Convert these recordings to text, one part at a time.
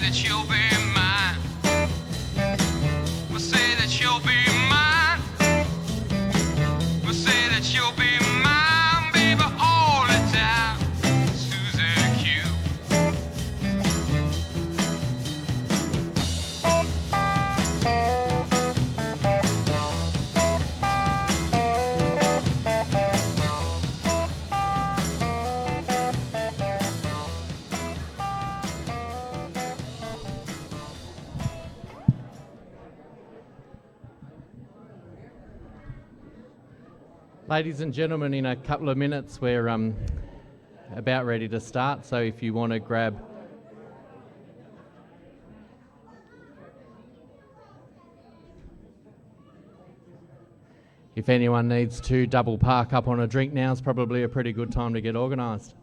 that you'll be mine. We'll say that you'll be mine. We'll say that you'll be mine, baby, all the time. Susan Q. Ladies and gentlemen, in a couple of minutes we're about ready to start, so if you want to grab if anyone needs to double park up on a drink, now is probably a pretty good time to get organised.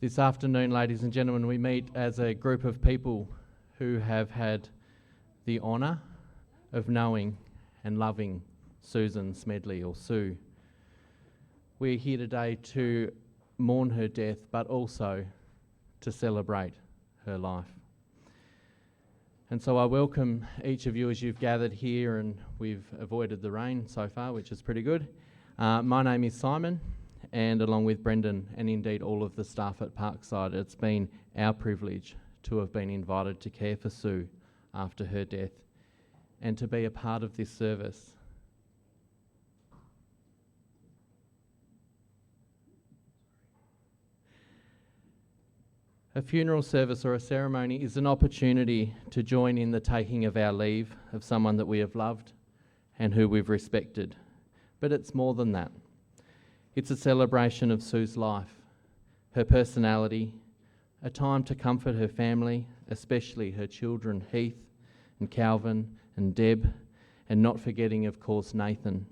This afternoon, ladies and gentlemen, we meet as a group of people who have had the honour of knowing and loving Susan Smedley, or Sue. We're here today to mourn her death, but also to celebrate her life. And so I welcome each of you as you've gathered here, and we've avoided the rain so far, which is pretty good. My name is Simon, and along with Brendan and indeed all of the staff at Parkside, it's been our privilege to have been invited to care for Sue after her death and to be a part of this service. A funeral service or a ceremony is an opportunity to join in the taking of our leave of someone that we have loved and who we've respected. But it's more than that. It's a celebration of Sue's life, her personality, a time to comfort her family, especially her children Heath and Calvin and Deb, and not forgetting, of course, Nathan.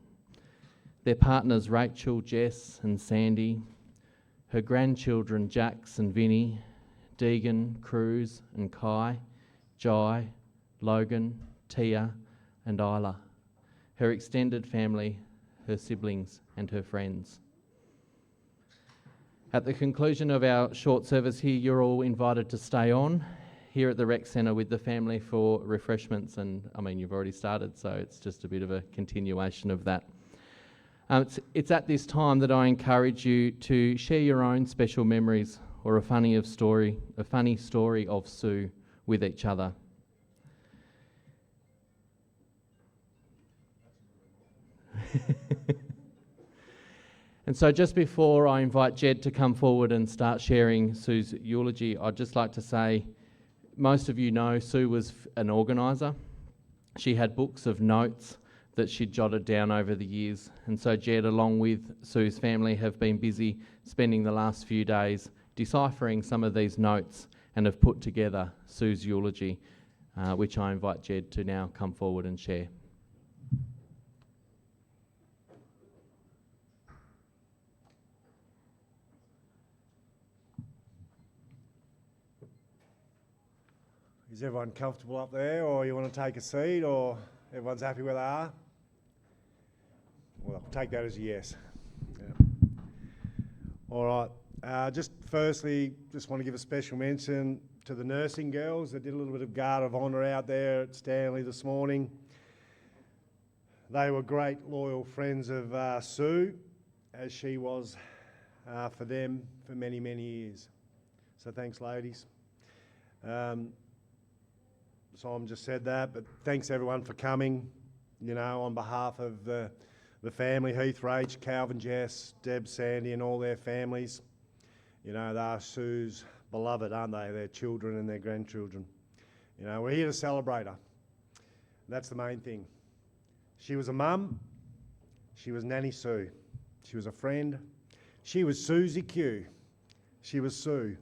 Their partners Rachel, Jess and Sandy, her grandchildren Jax and Vinny, Deegan, Cruz and Kai, Jai, Logan, Tia and Isla, her extended family, her siblings and her friends. At the conclusion of our short service here, you're all invited to stay on here at the Rec Centre with the family for refreshments, and I mean, you've already started, so it's just a bit of a continuation of that. It's at this time that I encourage you to share your own special memories or a funny story of Sue with each other. And so just before I invite Jed to come forward and start sharing Sue's eulogy, I'd just like to say, most of you know Sue was an organiser. She had books of notes that she'd jotted down over the years. And so Jed, along with Sue's family, have been busy spending the last few days deciphering some of these notes and have put together Sue's eulogy, which I invite Jed to now come forward and share. Is everyone comfortable up there, or you want to take a seat, or everyone's happy where they are? Well, I'll take that as a yes. Yeah. All right. Just firstly, just want to give a special mention to the nursing girls that did a little bit of guard of honour out there at Stanley this morning. They were great, loyal friends of Sue, as she was for them for many, many years. So thanks, ladies. Simon just said that, but thanks everyone for coming, you know, on behalf of the family, Heath, Rach, Calvin, Jess, Deb, Sandy and all their families. You know, they're Sue's beloved, aren't they? Their children and their grandchildren. You know, we're here to celebrate her. That's the main thing. She was a mum. She was Nanny Sue. She was a friend. She was Susie Q. She was Sue.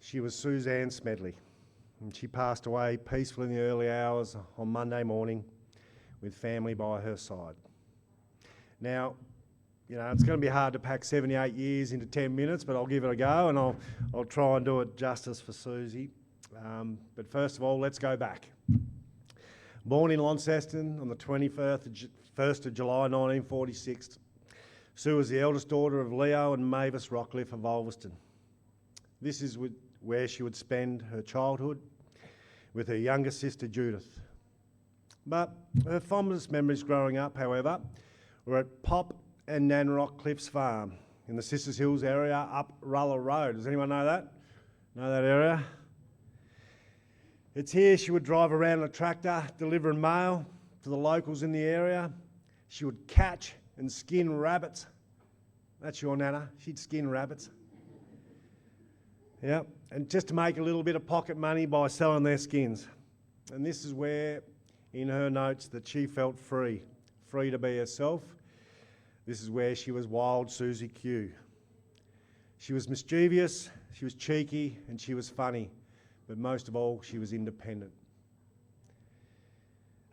She was Suzanne Smedley. And she passed away peacefully in the early hours on Monday morning with family by her side. Now, you know, it's going to be hard to pack 78 years into 10 minutes, but I'll give it a go, and I'll try and do it justice for Susie. But first of all, let's go back. Born in Launceston on the 1st of July 1946, Sue was the eldest daughter of Leo and Mavis Rockcliffe of Ulverston. This is where she would spend her childhood with her younger sister Judith. But her fondest memories growing up, however, were at Pop and Nan Rockcliffe's farm in the Sisters Hills area up Ruller Road. Does anyone know that? Know that area? It's here she would drive around in a tractor delivering mail to the locals in the area. She would catch and skin rabbits. That's your Nana. She'd skin rabbits. Yep, and just to make a little bit of pocket money by selling their skins. And this is where, in her notes, that she felt free to be herself. This is where she was wild Susie Q. She was mischievous, she was cheeky, and she was funny. But most of all, she was independent.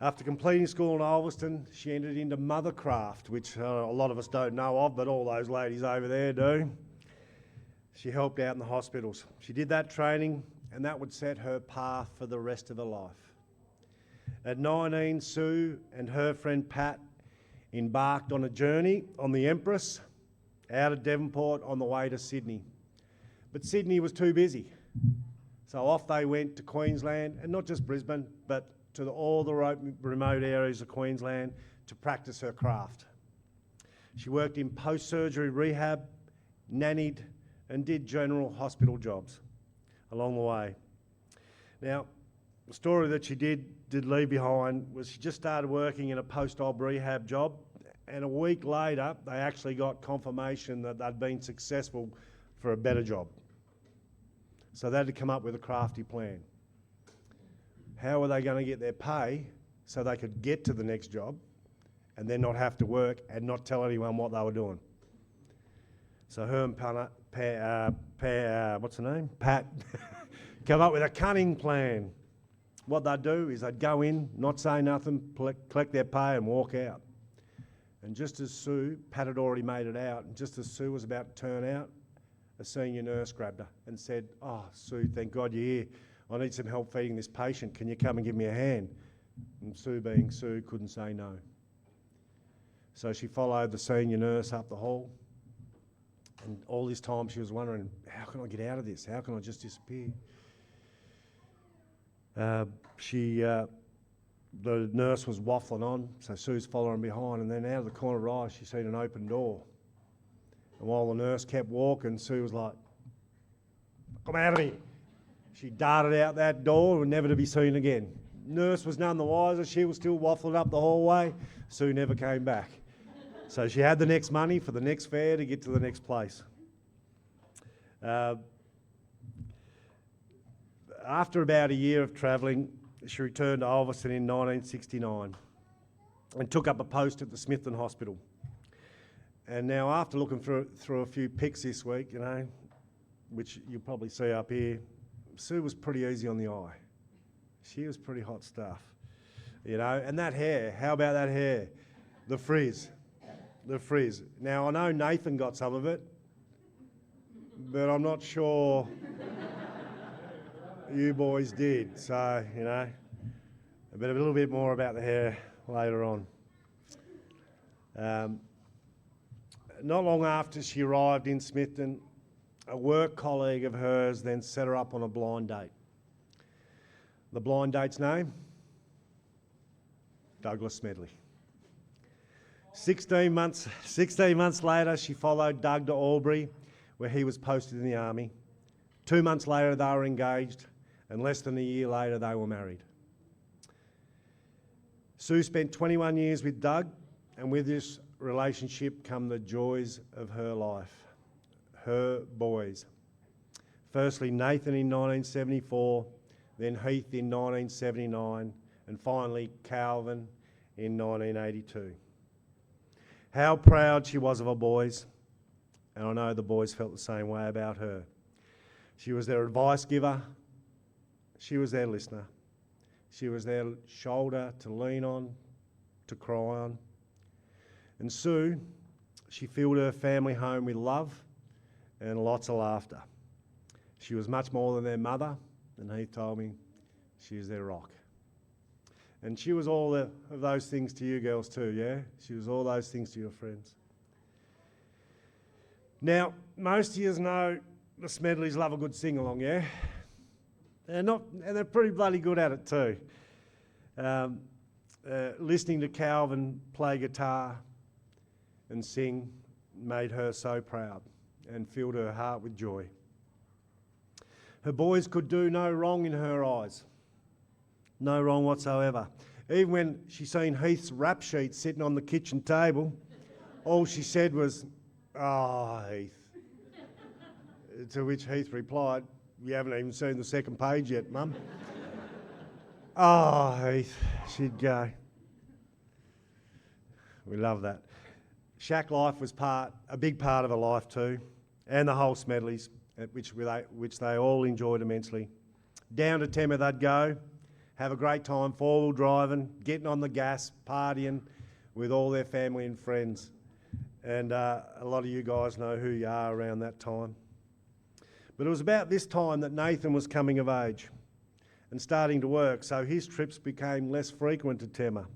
After completing school in Ulverston, she entered into mothercraft, which a lot of us don't know of, but all those ladies over there do. She helped out in the hospitals. She did that training, and that would set her path for the rest of her life. At 19, Sue and her friend Pat embarked on a journey on the Empress out of Devonport on the way to Sydney. But Sydney was too busy. So off they went to Queensland, and not just Brisbane, but to all the remote areas of Queensland to practice her craft. She worked in post-surgery rehab, nannied, and did general hospital jobs along the way. Now, the story that she did leave behind was she just started working in a post-op rehab job, and a week later, they actually got confirmation that they'd been successful for a better job. So they had to come up with a crafty plan. How were they going to get their pay so they could get to the next job and then not have to work and not tell anyone what they were doing? So her and Pat, come up with a cunning plan. What they'd do is they'd go in, not say nothing, collect their pay and walk out. And just as Pat had already made it out, and just as Sue was about to turn out, a senior nurse grabbed her and said, "Oh, Sue, thank God you're here. I need some help feeding this patient. Can you come and give me a hand?" And Sue, being Sue, couldn't say no. So she followed the senior nurse up the hall. And all this time she was wondering, how can I get out of this? How can I just disappear? The nurse was waffling on, so Sue's following behind, and then out of the corner of her eye, she seen an open door. And while the nurse kept walking, Sue was like, "Come out of here." She darted out that door and never to be seen again. Nurse was none the wiser. She was still waffling up the hallway. Sue never came back. So she had the next money for the next fare to get to the next place. After about a year of travelling, she returned to Ulverston in 1969 and took up a post at the Smithton Hospital. And now, after looking through a few pics this week, you know, which you'll probably see up here, Sue was pretty easy on the eye. She was pretty hot stuff, you know. And that hair, how about that hair? The frizz. Now, I know Nathan got some of it, but I'm not sure you boys did. So, you know, but a little bit more about the hair later on. Not long after she arrived in Smithton, a work colleague of hers then set her up on a blind date. The blind date's name? Douglas Smedley. 16 months later, she followed Doug to Albury, where he was posted in the army. 2 months later, they were engaged, and less than a year later, they were married. Sue spent 21 years with Doug, and with this relationship come the joys of her life, her boys. Firstly, Nathan in 1974, then Heath in 1979, and finally Calvin in 1982. How proud she was of her boys, and I know the boys felt the same way about her. She was their advice giver, she was their listener, she was their shoulder to lean on, to cry on. And Sue, she filled her family home with love and lots of laughter. She was much more than their mother, and Heath told me she was their rock. And she was all of those things to you girls too, yeah? She was all those things to your friends. Now, most of you know the Smedleys love a good sing-along, yeah? And they're pretty bloody good at it too. Listening to Calvin play guitar and sing made her so proud and filled her heart with joy. Her boys could do no wrong in her eyes. No wrong whatsoever. Even when she seen Heath's rap sheet sitting on the kitchen table, all she said was, "Oh, Heath." To which Heath replied, "You haven't even seen the second page yet, Mum." "Oh, Heath," she'd go. We love that. Shack life was a big part of her life too, and the whole Smedleys, which they all enjoyed immensely. Down to Temmer they'd go, have a great time four-wheel driving, getting on the gas, partying with all their family and friends. And a lot of you guys know who you are around that time. But it was about this time that Nathan was coming of age and starting to work, so his trips became less frequent to Temmer.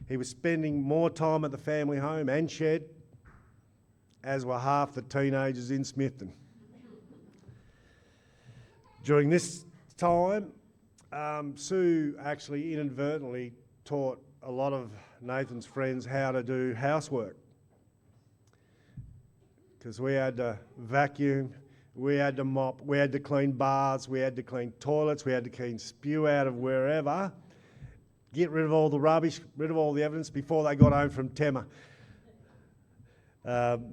He was spending more time at the family home and shed, as were half the teenagers in Smithton. During this time, Sue actually inadvertently taught a lot of Nathan's friends how to do housework. Because we had to vacuum, we had to mop, we had to clean bars, we had to clean toilets, we had to clean spew out of wherever, get rid of all the rubbish, rid of all the evidence before they got home from Temmer.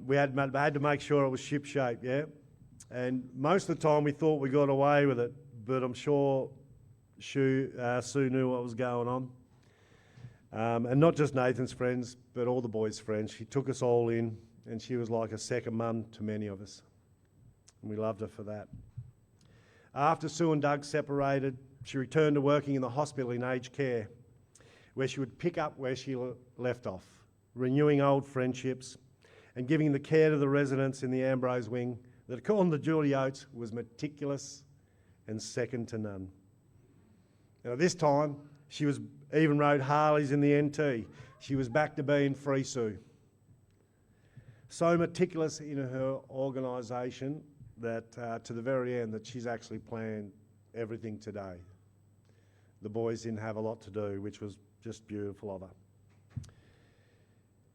We had to make sure it was ship-shape, yeah? And most of the time we thought we got away with it, but I'm sure Sue knew what was going on. And not just Nathan's friends, but all the boys' friends. She took us all in, and she was like a second mum to many of us. And we loved her for that. After Sue and Doug separated, she returned to working in the hospital in aged care, where she would pick up where she left off, renewing old friendships and giving the care to the residents in the Ambrose wing that, according to Julie Oates, was meticulous and second to none. And at this time, she was even rode Harleys in the NT. She was back to being Free Sue. So meticulous in her organisation that to the very end that she's actually planned everything today. The boys didn't have a lot to do, which was just beautiful of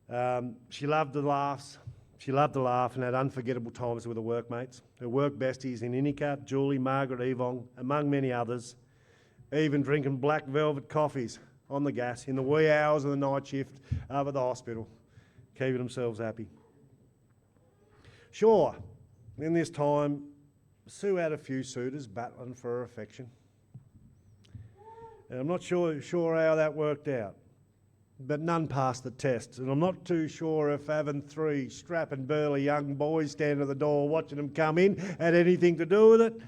her. She loved the laughs. She loved to laugh and had unforgettable times with her workmates. Her work besties in Inika, Julie, Margaret, Evong, among many others, even drinking black velvet coffees on the gas in the wee hours of the night shift over at the hospital, keeping themselves happy. Sure, in this time, Sue had a few suitors battling for her affection. And I'm not sure how that worked out, but none passed the test. And I'm not too sure if having three strapping burly young boys standing at the door watching them come in had anything to do with it,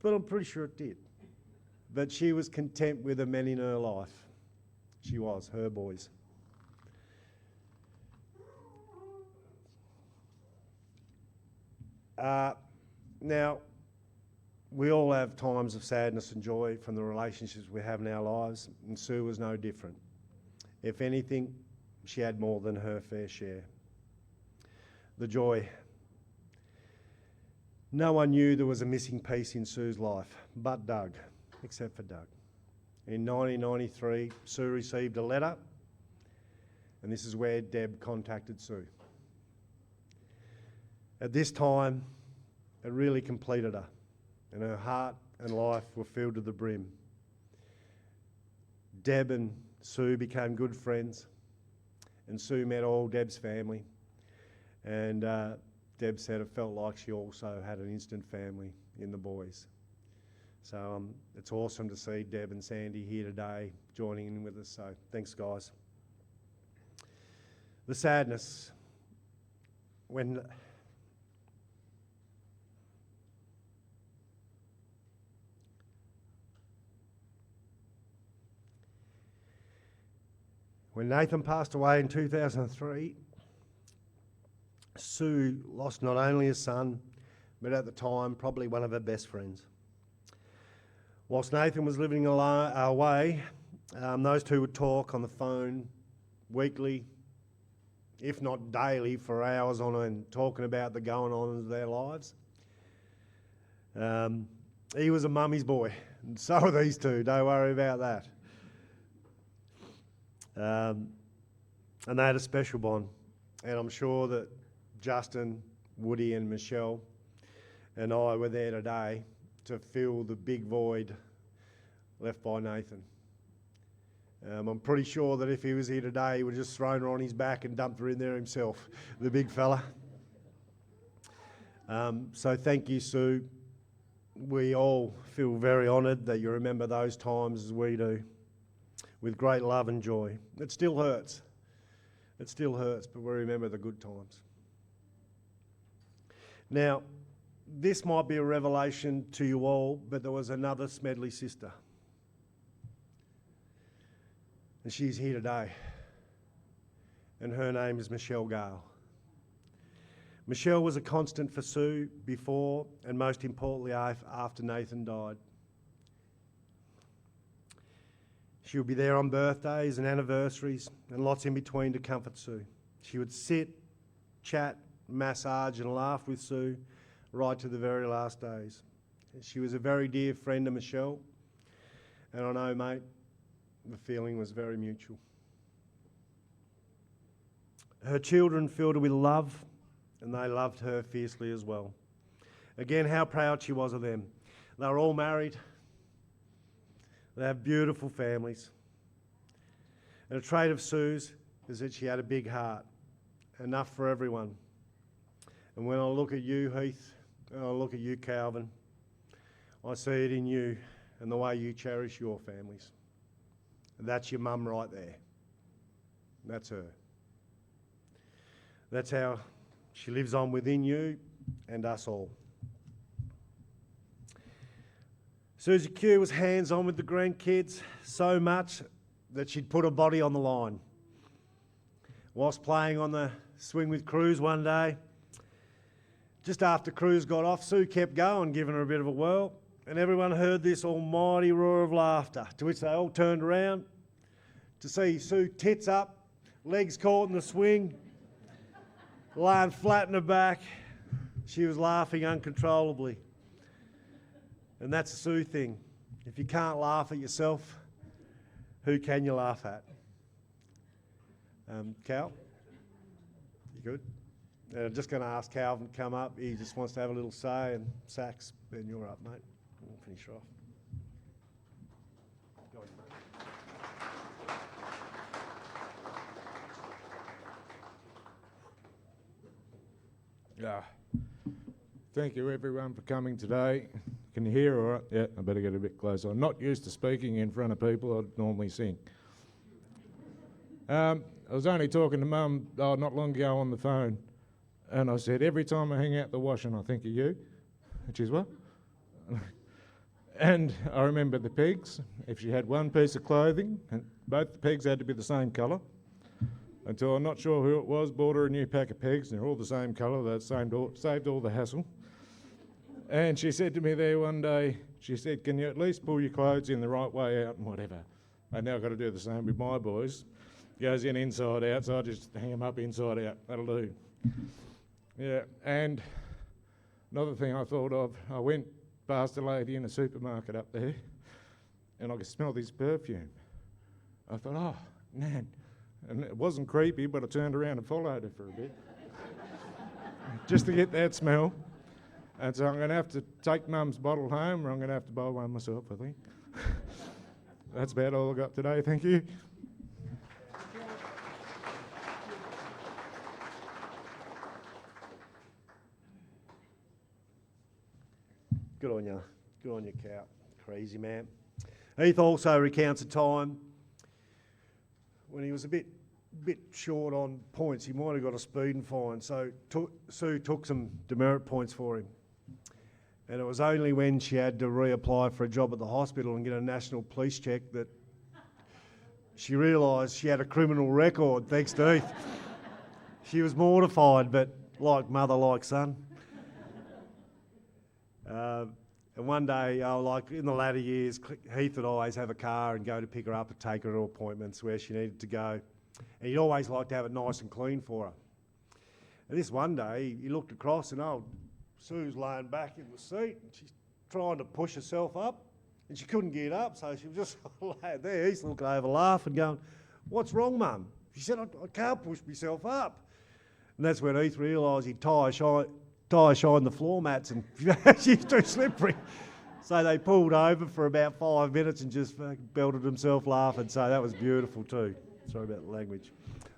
but I'm pretty sure it did. But she was content with the men in her life. She was, her boys. Now, we all have times of sadness and joy from the relationships we have in our lives, and Sue was no different. If anything, she had more than her fair share. The joy. No one knew there was a missing piece in Sue's life, but Doug, except for Doug. In 1993, Sue received a letter, and this is where Deb contacted Sue. At this time, it really completed her, and her heart and life were filled to the brim. Deb and Sue became good friends, and Sue met all Deb's family, and Deb said it felt like she also had an instant family in the boys. So it's awesome to see Deb and Sandy here today joining in with us, so thanks guys. The sadness, when When Nathan passed away in 2003, Sue lost not only a son, but at the time, probably one of her best friends. Whilst Nathan was living away, those two would talk on the phone weekly, if not daily, for hours on end, talking about the going-on of their lives. He was a mummy's boy, and so are these two, don't worry about that. And they had a special bond, and I'm sure that Justin, Woody and Michelle and I were there today to fill the big void left by Nathan. I'm pretty sure that if he was here today, he would have just thrown her on his back and dumped her in there himself, the big fella. So thank you, Sue. We all feel very honoured that you remember those times as we do, with great love and joy. It still hurts. It still hurts, but we remember the good times. Now, this might be a revelation to you all, but there was another Smedley sister. And she's here today. And her name is Michelle Gale. Michelle was a constant for Sue before and most importantly after Nathan died. She would be there on birthdays and anniversaries and lots in between to comfort Sue. She would sit, chat, massage and laugh with Sue right to the very last days. She was a very dear friend of Michelle, and I know, mate, the feeling was very mutual. Her children filled her with love, and they loved her fiercely as well. Again, how proud she was of them. They were all married. They have beautiful families. And a trait of Sue's is that she had a big heart, enough for everyone. And when I look at you, Heath, and I look at you, Calvin, I see it in you and the way you cherish your families. And that's your mum right there. That's her. That's how she lives on within you and us all. Susie Q was hands-on with the grandkids so much that she'd put her body on the line. Whilst playing on the swing with Cruz one day, just after Cruz got off, Sue kept going, giving her a bit of a whirl, and everyone heard this almighty roar of laughter, to which they all turned around to see Sue tits up, legs caught in the swing, lying flat in her back. She was laughing uncontrollably. And that's a Sue thing. If you can't laugh at yourself, who can you laugh at? Cal? You good? I'm just going to ask Calvin to come up. He just wants to have a little say, and Sax, then you're up, mate. We'll finish off. Go on, mate. Yeah. Thank you everyone for coming today. Can you hear all right? Yeah, I better get a bit closer. I'm not used to speaking in front of people. I'd normally sing. I was only talking to Mum not long ago on the phone, and I said, every time I hang out the washing, I think of you. And she's, what? And I remember the pegs. If she had one piece of clothing, and both the pegs had to be the same colour, until I'm not sure who it was, bought her a new pack of pegs, and they're all the same colour. That saved all the hassle. And she said to me there one day, she said, can you at least pull your clothes in the right way out and whatever? I now got to do the same with my boys. Goes in inside out, so I just hang them up inside out. That'll do. Yeah, and another thing I thought of, I went past a lady in a supermarket up there, and I could smell this perfume. I thought, oh, man. And it wasn't creepy, but I turned around and followed her for a bit, just to get that smell. And so I'm going to have to take Mum's bottle home, or I'm going to have to buy one myself, I think. That's about all I got today, thank you. Good on you. Good on you, Cow. Crazy man. Heath also recounts a time when he was a bit short on points. He might have got a speeding fine, so Sue took some demerit points for him. And it was only when she had to reapply for a job at the hospital and get a national police check that she realised she had a criminal record, thanks to Heath. She was mortified, but like mother, like son. And one day, like in the latter years, Heath would always have a car and go to pick her up and take her to appointments where she needed to go. And he'd always like to have it nice and clean for her. And this one day, he looked across and Sue's laying back in the seat and she's trying to push herself up and she couldn't get up, so she was just laying there. He's looking over laughing, going, "What's wrong, Mum?" She said, I can't push myself up. And that's when Heath realised he'd tyre shine the floor mats and she's too slippery. So they pulled over for about 5 minutes and just belted himself laughing. So that was beautiful too. Sorry about the language.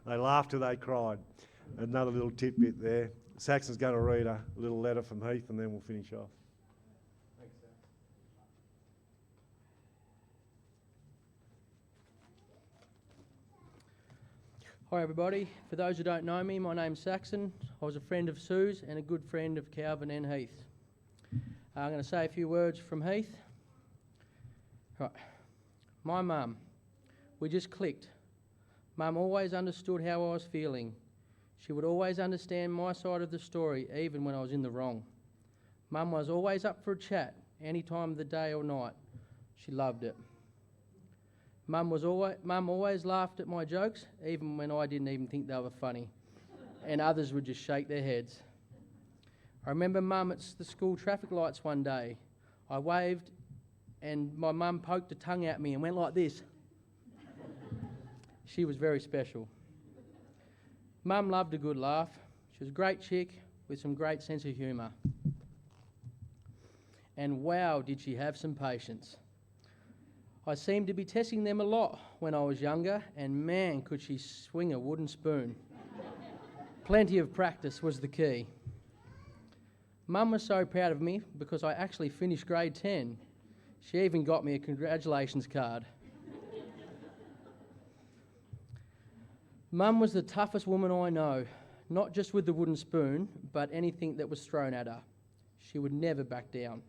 They laughed till they cried. Another little tidbit there. Saxon's going to read a little letter from Heath and then we'll finish off. Thanks, Sax. Hi everybody, for those who don't know me, my name's Saxon. I was a friend of Sue's and a good friend of Calvin and Heath. I'm going to say a few words from Heath. Right. My mum, we just clicked. Mum always understood how I was feeling. She would always understand my side of the story, even when I was in the wrong. Mum was always up for a chat, any time of the day or night. She loved it. Mum always laughed at my jokes, even when I didn't even think they were funny, and others would just shake their heads. I remember Mum at the school traffic lights one day. I waved, and my mum poked her tongue at me and went like this. She was very special. Mum loved a good laugh. She was a great chick with some great sense of humour. And wow, did she have some patience. I seemed to be testing them a lot when I was younger, and man, could she swing a wooden spoon. Plenty of practice was the key. Mum was so proud of me because I actually finished grade 10. She even got me a congratulations card. Mum was the toughest woman I know, not just with the wooden spoon, but anything that was thrown at her. She would never back down.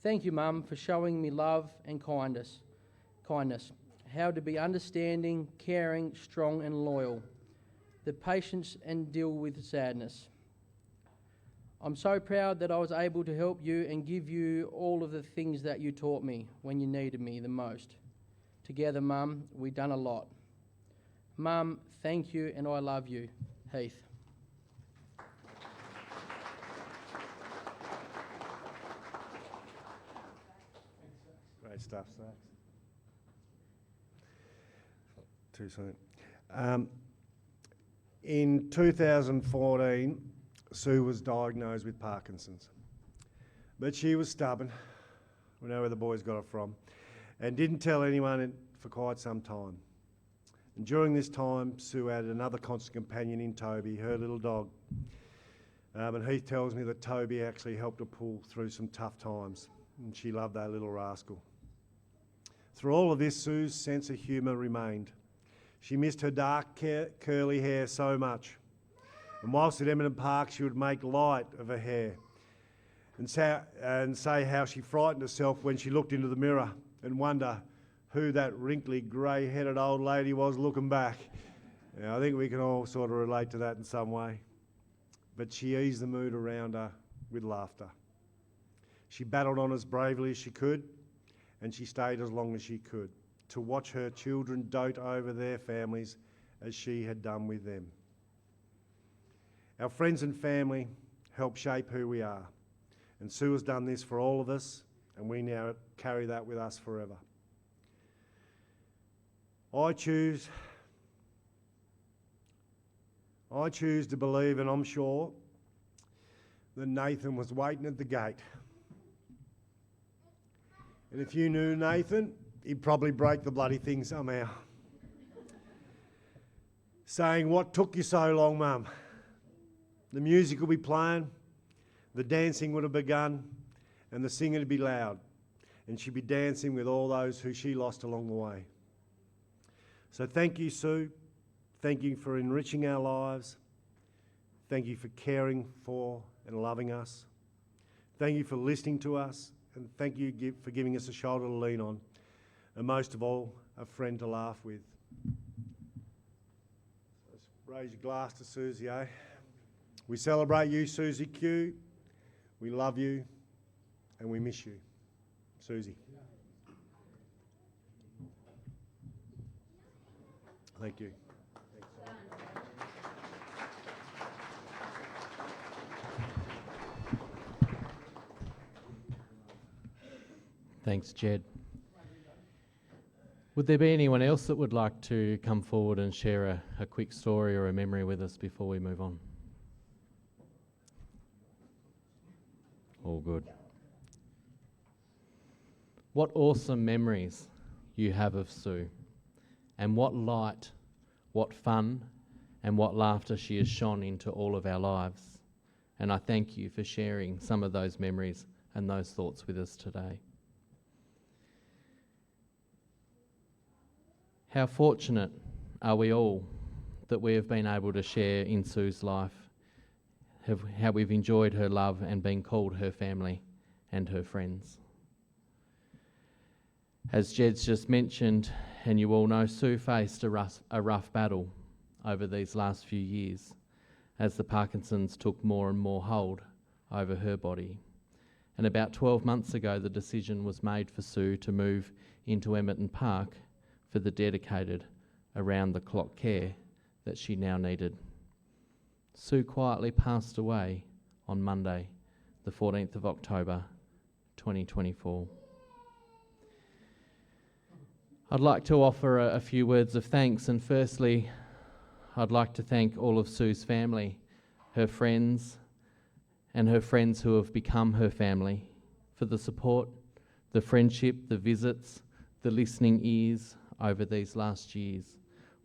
Thank you, Mum, for showing me love and kindness. How to be understanding, caring, strong and loyal. The patience and deal with sadness. I'm so proud that I was able to help you and give you all of the things that you taught me when you needed me the most. Together, Mum, we've done a lot. Mum, thank you and I love you. Heath. Great stuff, Sax. Too soon. In 2014, Sue was diagnosed with Parkinson's. But she was stubborn, we know where the boys got it from, and didn't tell anyone for quite some time. And during this time, Sue added another constant companion in Toby, her little dog. And Heath tells me that Toby actually helped her pull through some tough times, and she loved that little rascal. Through all of this, Sue's sense of humour remained. She missed her dark, curly hair so much. And whilst at Emmett Park, she would make light of her hair and say how she frightened herself when she looked into the mirror and wonder who that wrinkly, grey-headed old lady was looking back. Yeah, I think we can all sort of relate to that in some way. But she eased the mood around her with laughter. She battled on as bravely as she could, and she stayed as long as she could to watch her children dote over their families as she had done with them. Our friends and family help shape who we are, and Sue has done this for all of us, and we now carry that with us forever. I choose to believe, and I'm sure, that Nathan was waiting at the gate. And if you knew Nathan, he'd probably break the bloody thing somehow. Saying, "What took you so long, Mum?" The music will be playing, the dancing would have begun, and the singing would be loud. And she'd be dancing with all those who she lost along the way. So thank you, Sue. Thank you for enriching our lives. Thank you for caring for and loving us. Thank you for listening to us. And thank you for giving us a shoulder to lean on. and most of all, a friend to laugh with. Let's raise your glass to Susie, eh? We celebrate you, Susie Q. We love you and we miss you. Susie. Thank you. Thanks, Jed. Would there be anyone else that would like to come forward and share a quick story or a memory with us before we move on? All good. What awesome memories you have of Sue, and what light, what fun, and what laughter she has shone into all of our lives. And I thank you for sharing some of those memories and those thoughts with us today. How fortunate are we all that we have been able to share in Sue's life, how we've enjoyed her love and been called her family and her friends. As Jed's just mentioned, and you all know, Sue faced a rough battle over these last few years as the Parkinson's took more and more hold over her body. And about 12 months ago, the decision was made for Sue to move into Edmonton Park for the dedicated around-the-clock care that she now needed. Sue quietly passed away on Monday, the 14th of October, 2024. I'd like to offer a few words of thanks, and firstly, I'd like to thank all of Sue's family, her friends, and her friends who have become her family, for the support, the friendship, the visits, the listening ears over these last years.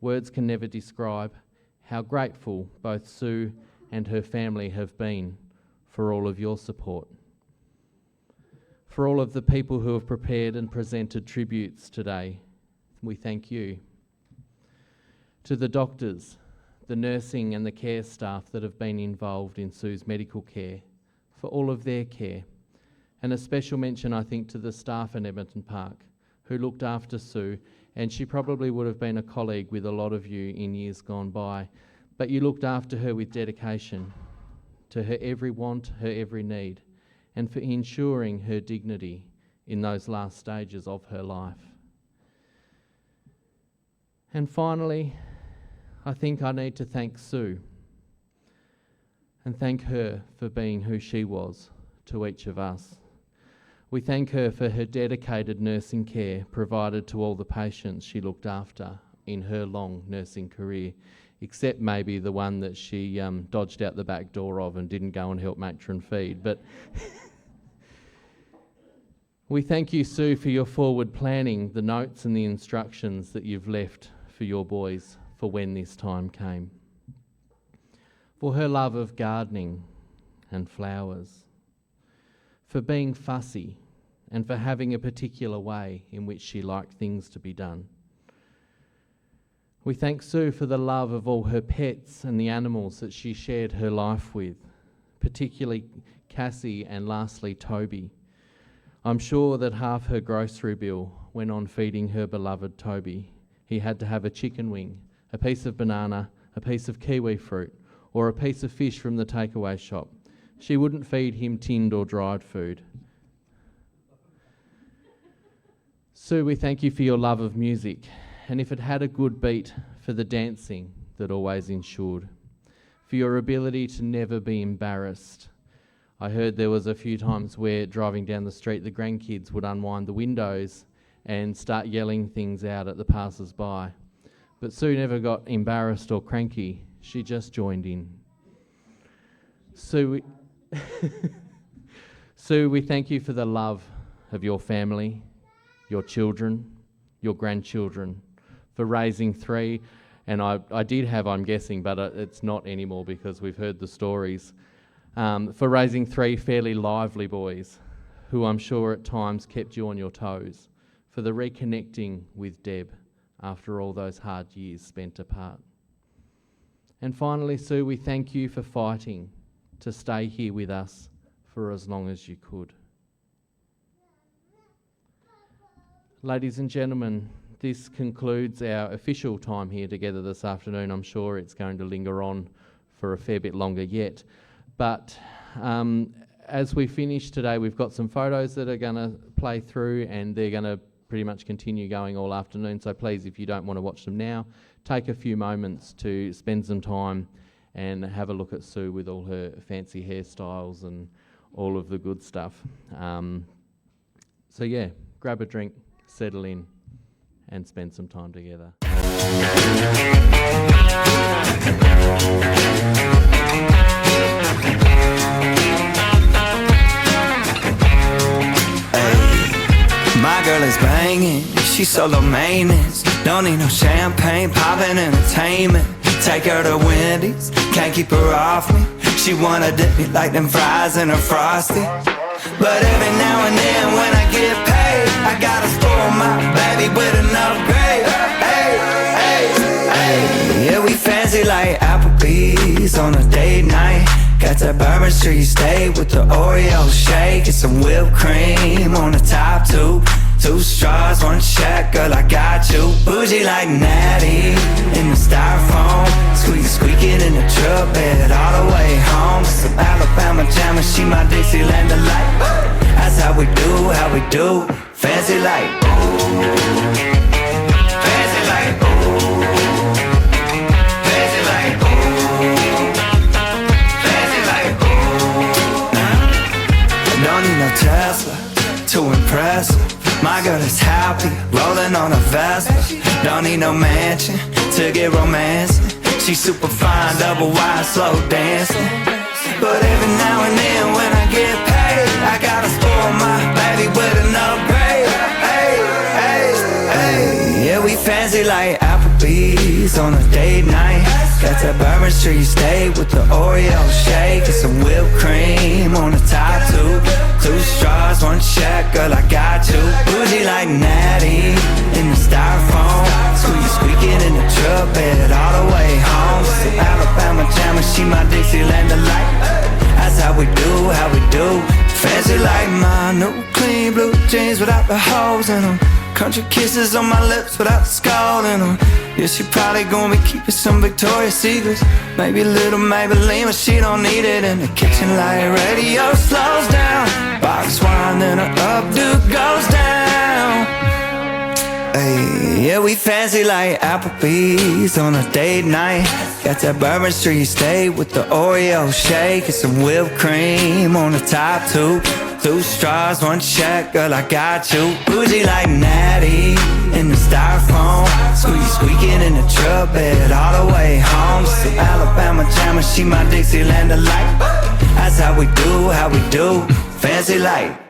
Words can never describe how grateful both Sue and her family have been for all of your support. For all of the people who have prepared and presented tributes today, we thank you. To the doctors, the nursing and the care staff that have been involved in Sue's medical care, for all of their care. And a special mention, I think, to the staff in Edmonton Park who looked after Sue, and she probably would have been a colleague with a lot of you in years gone by, but you looked after her with dedication to her every want, her every need, and for ensuring her dignity in those last stages of her life. And finally, I think I need to thank Sue and thank her for being who she was to each of us. We thank her for her dedicated nursing care provided to all the patients she looked after in her long nursing career, except maybe the one that she dodged out the back door of and didn't go and help matron feed. But we thank you, Sue, for your forward planning, the notes and the instructions that you've left for your boys for when this time came. For her love of gardening and flowers, for being fussy and for having a particular way in which she liked things to be done. We thank Sue for the love of all her pets and the animals that she shared her life with, particularly Cassie and lastly Toby. I'm sure that half her grocery bill went on feeding her beloved Toby. He had to have a chicken wing, a piece of banana, a piece of kiwi fruit, or a piece of fish from the takeaway shop. She wouldn't feed him tinned or dried food. Sue, we thank you for your love of music, and if it had a good beat, for the dancing that always ensured, for your ability to never be embarrassed. I heard there was a few times where driving down the street, the grandkids would unwind the windows and start yelling things out at the passers-by. But Sue never got embarrassed or cranky. She just joined in. Sue, Sue, we thank you for the love of your family, your children, your grandchildren, for raising three. And I did have, I'm guessing, but it's not anymore because we've heard the stories, for raising three fairly lively boys who I'm sure at times kept you on your toes, for the reconnecting with Deb after all those hard years spent apart. And finally, Sue, we thank you for fighting to stay here with us for as long as you could. Ladies and gentlemen, this concludes our official time here together this afternoon. I'm sure it's going to linger on for a fair bit longer yet. But as we finish today, we've got some photos that are going to play through, and they're going to pretty much continue going all afternoon. So please, if you don't want to watch them now, take a few moments to spend some time and have a look at Sue with all her fancy hairstyles and all of the good stuff. So yeah, grab a drink, settle in, and spend some time together. My girl is banging, she's solo maintenance. Don't need no champagne, poppin' entertainment. Take her to Wendy's, can't keep her off me. She wanna dip me like them fries in a Frosty. But every now and then when I get paid, I gotta spoil my baby with an upgrade. Hey, hey, hey. Yeah, we fancy like Applebee's on a date night. Got that Bourbon Street steak with the Oreo shake and some whipped cream on the top two. 2 straws, 1 check, girl, I got you. Bougie like Natty in the styrofoam. Squeaking in the truck bed all the way home. Some Alabama jammer, she my Dixieland delight. That's how we do, fancy like. Fancy like, fancy like, fancy like. Don't need no Tesla to impress her. My girl is happy, rolling on a Vespa. Don't need no mansion to get romancing. She's super fine, double wide, slow dancing. But every now and then when I get paid, I gotta spoil my baby with an upgrade. Hey, hey, hey. Yeah, we fancy like Applebee's on a date night. Got that Bourbon Street steak with the Oreo shake and some whipped cream on the top two. 2 straws, 1 check, girl, I got you. Bougie like Natty in the styrofoam. Squeaking in the truck bed all the way home. Some Alabama jammer, she my Dixieland delight. That's how we do, fancy like my new clean blue jeans without the holes in them. Country kisses on my lips without the skull in them. Yeah, she probably gonna be keeping some Victoria's Secrets. Maybe a little Maybelline, but she don't need it. In the kitchen like radio slows down. Box wine, then her updo goes down. Hey, yeah, we fancy like Applebee's on a date night. Got that Bourbon Street steak with the Oreo shake and some whipped cream on the top two. 2 straws, 1 check, girl, I got you. Bougie like Natty in the styrofoam. Squeaking in the truck bed all the way home. Some Alabama jammer, she my Dixieland delight. That's how we do, fancy like.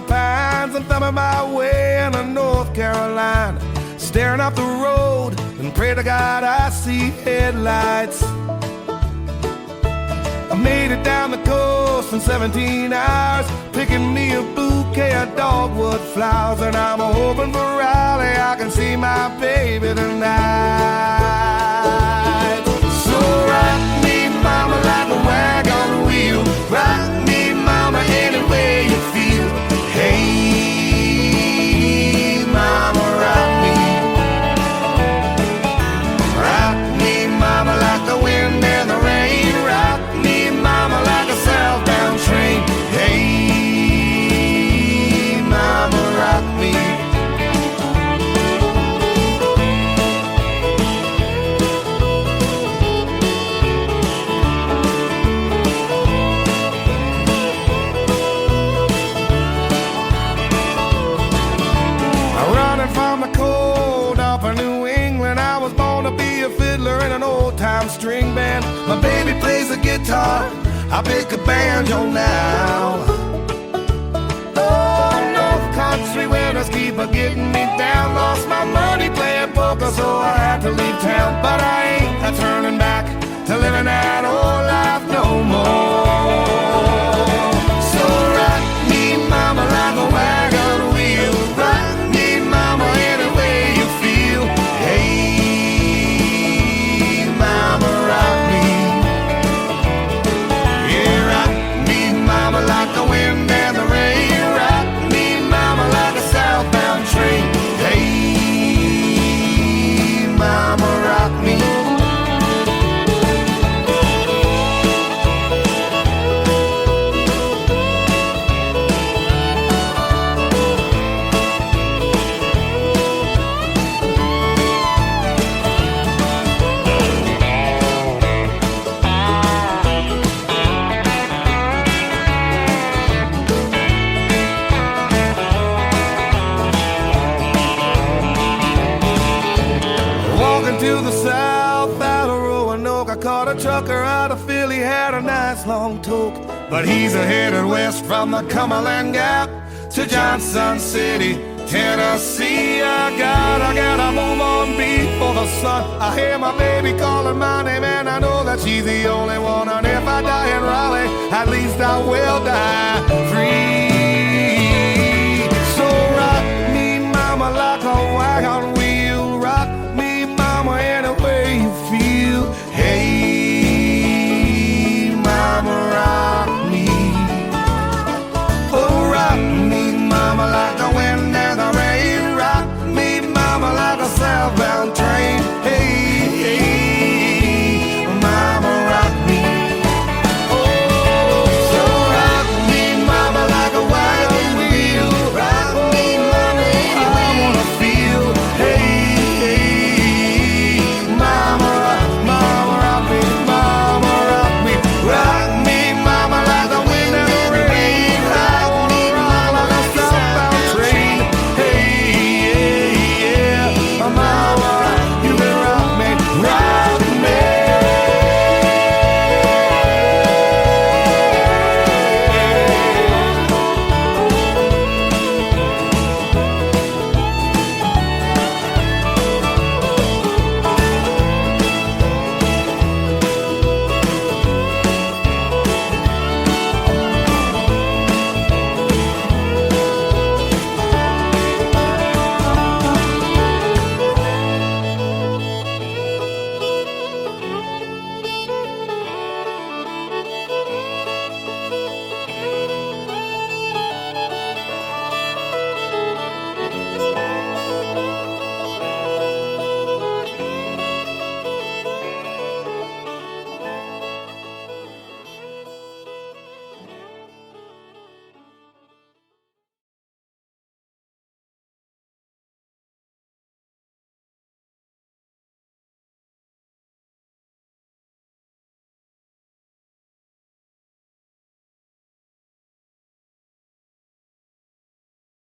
the pines and thumbing my way into North Carolina. Staring up the road and pray to God I see headlights. I made it down the coast in 17 hours, picking me a bouquet of dogwood flowers. And I'm hoping for Raleigh I can see my baby tonight. So rock me, mama, like a wagon wheel. Rock me, mama, any way you feel. Hey, mama, rock me. Rock me, mama, like the wind and the rain. Rock me, mama, like a southbound train. Hey, mama, rock me. Running from the cold up in New England, I was born to be a fiddler in an old-time string band. My baby plays the guitar, I pick a banjo now. Oh, North Country winters keep a getting me down. Lost my money playing poker, so I had to leave town. But I ain't a turning back to living that old life no more. So rock me, mama, like a wagon wheel. Rock me, mama, any way you feel. Hey, mama, rock me. Yeah, rock me, mama, like the wind and the rain. Rock me, mama, like a southbound train. Hey, mama, rock me. Walking to the south out of Roanoke, I caught a trucker out of Philly, had a nice long toke. But he's headed west from the Cumberland Gap to Johnson City, Tennessee. I gotta move on before the sun. I hear my baby calling my name and I know that she's the only one. And if I die in Raleigh, at least I will die free.